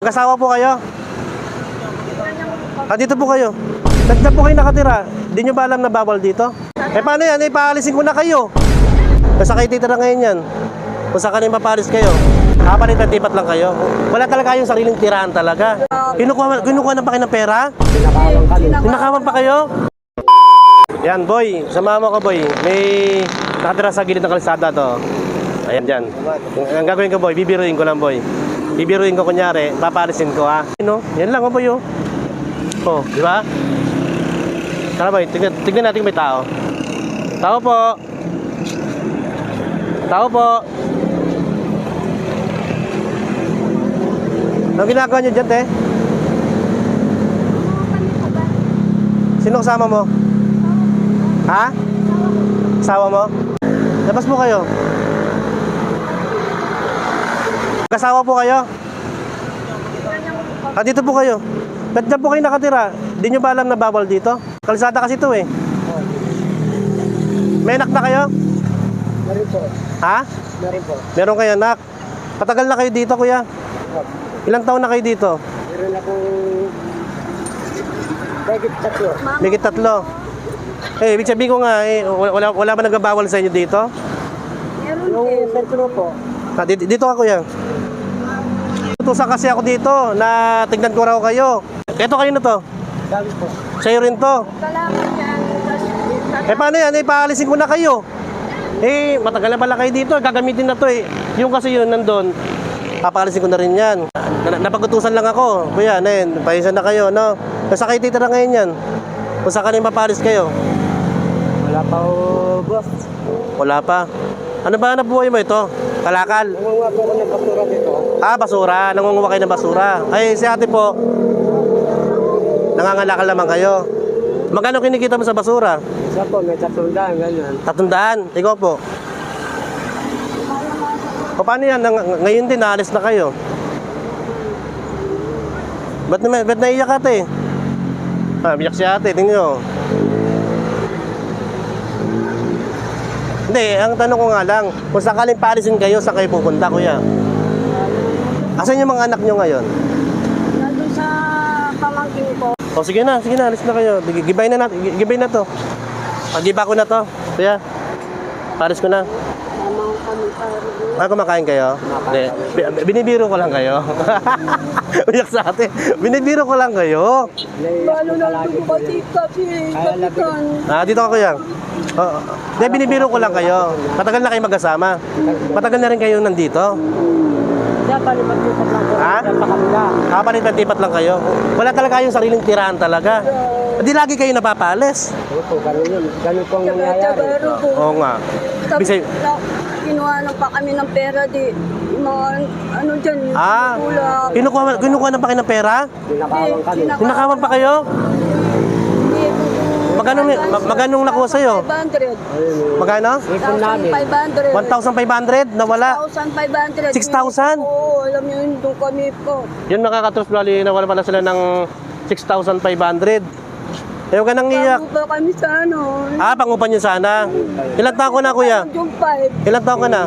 Mag-asawa po kayo? Dito po kayo. Nagda po kayo nakatira. Di nyo ba alam na bawal dito? Paano yan? Paalisin ko na kayo. Basta kayo titira ngayon yan. Kung saan kanina mapalis kayo. Palipat-lipat lang kayo. Wala talaga yung sariling tirahan talaga. Kinukuha na pa kayo ng pera? Pinakawan pa kayo? Yan, boy. Sama mo ka, boy. May nakatira sa gilid ng kalsada to. Ayan, dyan. Ang gagawin ko, boy, bibiruin ko lang, boy. Bibiruin ko, kunyari, papalisin ko, ha? Yan lang, boy, oh. Oh, di ba? Tara, boy, tignan natin kung may tao. Tao po. Tao po. Anong ginagawa nyo dyan, te? Sino kasama mo? Ha? Asawa mo? Labas mo kayo. Kasawa po kayo? Dito po kayo. Ba't dyan po kayo nakatira? Di nyo ba alam na bawal dito? Kalsada kasi ito eh. May anak na kayo? Meron po. Ha? Meron po. Meron kayo anak? Patagal na kayo dito, kuya? Ilang taon na kayo dito? Meron akong Megit 3. Megit 3. Ibig sabihin ko nga, wala ba nagbabawal sa inyo dito? Yung sentro po. Dito ako kuya. Tutusan kasi ako dito na tignan ko raw kayo. Ito kayo na to? Dami po. Sa'yo rin to? Paano yan? Paalisin ko na kayo. Matagal na pala kayo dito. Gagamitin na to eh. Yung kasi yun nandun, papaalisin ko na rin yan. Napagutusan lang ako. Kuya, pahisan na kayo, no? Basta kayo titira ngayon yan. Kung saan kanina mapalis kayo? Wala pa o boss. Wala pa. Ano ba na buhay mo ito? Kalakal? Nangunguha po ako ng basura dito. Basura. Nangunguha kayo ng basura. Si ate po, nangangalakal naman kayo. Magkano kinikita mo sa basura? Isa po, may 300, ganyan. 300. Ikaw po. O paano yan? Ngayon din, naalis na kayo. Ba't naiyak ate? Biyak si ate, tingnan nyo. Hindi, ang tanong ko nga lang, kung sakaling paalisin kayo, saan kayo pupunta, kuya? Asan yung mga anak nyo ngayon? Nandun sa pamangkin ko. Sige na, alis na kayo. Gibay na to. Giba ko na to, kuya. Palis ko na. Tamang kami para. Kumakain kayo? Hindi. Binibiro ko lang kayo. Uyak sa ate. Binibiro ko lang kayo. Lalo na lumabati kasi kapitan. Dito ako kuya. Hindi, binibiro ko lang kayo. Matagal na kayo magkasama. Matagal na rin kayo nandito. Diyan, palipat-lipat lang po. Ha? Diyan pa kabila. Palipat-lipat lang kayo. Wala talaga yung sariling tirahan talaga. Hindi lagi kayo napapalis. Oo po, ganun yun. Ganun po ang nangyayari. Oo nga. Bisay. Kinuha na pa kami ng pera di. Yung mga ano dyan. Kinukuha na pa kayo ng pera? Pinakawan kami. Pinakawan pa kayo? Magkano nakuha sa'yo? 500. Magkano? Ipon namin. 1,500. 1,500 nawala. 1,500. 6,000? Oo, alam nyo yun, doon kami po. Yun makakatos bali nawala pala sila ng 6,500. Ayaw ka nang iyak. Pangupa kami sa ano. Pangupan nyo sana. Ilang taon ko na kuya? Yung 5. Ilang taon ka na?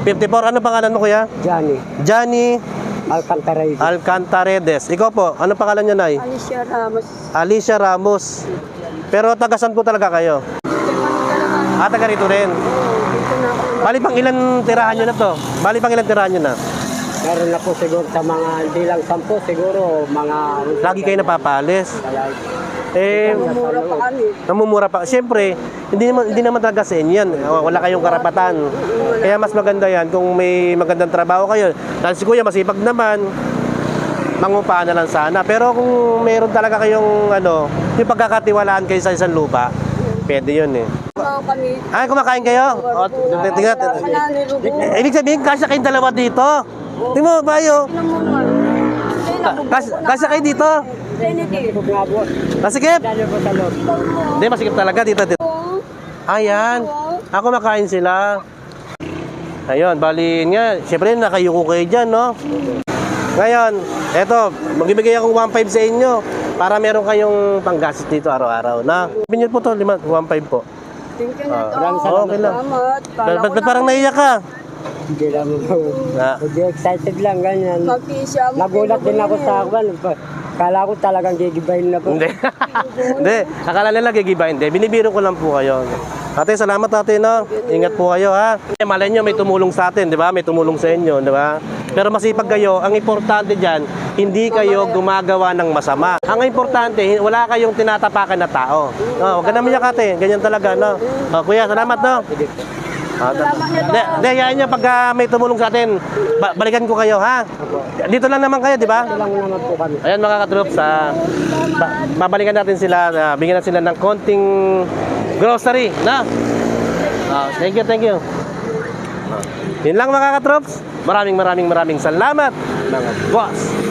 54. Ano pangalan mo kuya? Johnny. Johnny Alcantarez. Alcantaredes. Ikaw po, ano pangalan nyo, Nay? Alicia Ramos. Alicia Ramos. Pero tagasan po talaga kayo? Taga rito rin. Dito na ako. Bali pang ilan tirahan nyo na to? Bali pang ilan tirahan nyo na? Meron na po siguro sa mga, hindi lang 10, siguro mga... Lagi kayo napapalis. Mura pa kami. Namumura pa. Siyempre, hindi naman talaga sa inyo yan. Wala kayong karapatan. Kaya mas maganda yan kung may magandang trabaho kayo. Dahil si kuya masipag naman, mangupahan na lang sana. Pero kung meron talaga kayong yung pagkakatiwalaan kayo sa isang lupa, pwede yun eh. Kami. Kumakain kayo? Tingnan. Ibig sabihin, kasya kayong dalawa dito. Tingnan mo, bayo. Kasya kayo dito. Masikip? Hindi, masikip talaga dito. Ayan. Kumakain sila. Ayun, bali nga. Siyempre, nakayuko kayo dyan, no? Ngayon, eto, magbibigay akong 1.5 sa inyo para meron kayong panggastos dito araw-araw na. Binyo po to, 1.5 po. Thank you na to. Maraming salamat. Okay lang. Salamat. Ba't parang naiyak ka? Hindi lang po. Na, Hindi excited lang, ganyan. Mag-isya mo. Nagulat din ako sa akin. Kala ko talagang gigibayin na po. hindi. Hindi. Akala nila gigiba. Hindi. Binibiro ko lang po kayo. Ate, salamat ate, no? Ingat po kayo, ha? Malay nyo, may tumulong sa atin, di ba? May tumulong sa inyo, di ba? Pero masipag kayo, ang importante dyan, hindi kayo gumagawa ng masama. Ang importante, wala kayong tinatapakan na tao. No, huwag ka naman niya, ate. Ganyan talaga, no? Kuya, salamat, no? Hindi, hayaan nyo, pag may tumulong sa atin, balikan ko kayo, ha? Dito lang naman kayo, di ba? Ito lang naman po kami. Ayan mga katroops, babalikan natin sila, bigyan natin sila ng konting grocery, na? Thank you, thank you. Yun lang mga katroops. Maraming salamat mga boss.